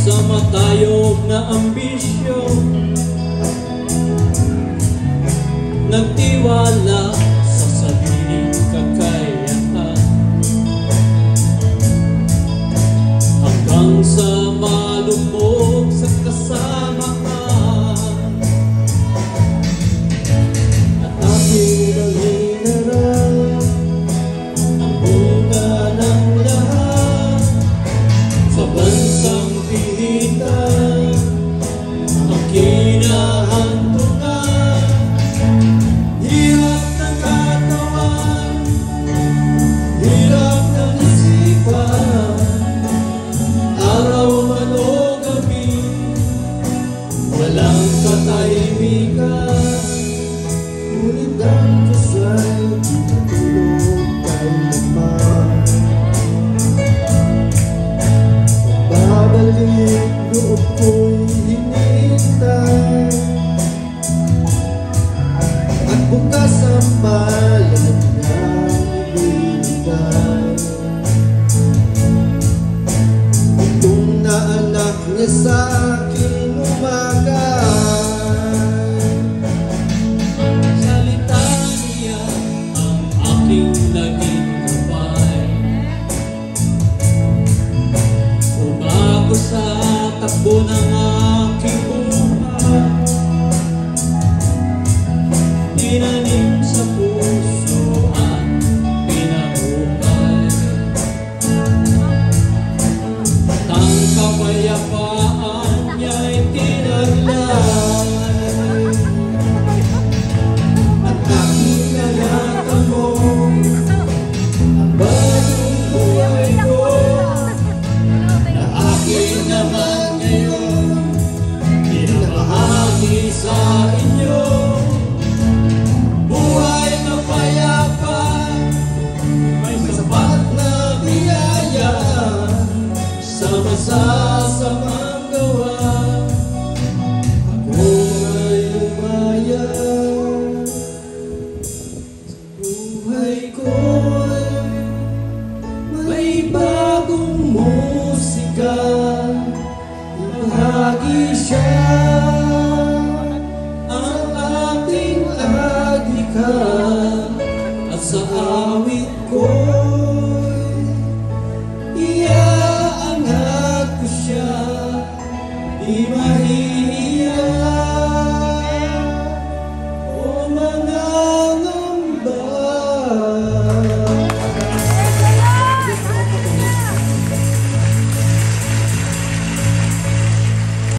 Sa matayog na ambisyon, nagtiwala sa sariling kakayahan, hanggang sa malumog sa kasamaan. At aking ang hinarap ang bunga ng lahat sa bansang pilitan, ang kinahantungan. Hirap ng katawan, hirap ng isipan, araw man o gabi, walang katahimikan. Ngunit ang Diyos ay tinutulog kailanman. Babalik loob ko'y hinihintay, at bukas ang bayan niyang ibibigay. Itong naanak niya sa akin umagay, salita niya ang aking naging gabay. Umago sa takbo ng aking buhay, tinanim sa puso at pinabuhay. At ang kapayapaan niya'y tinaglay, at aking nalatamo ang bagong buhay ko, na aking naman ngayon pinamahagi sa inyo. Buhay na payapa, may sapat na biyaya, sa masasamang gawa ako ay lumaya. Buhay ko'y may bagong musika, ibahagi siya ang ating adhika.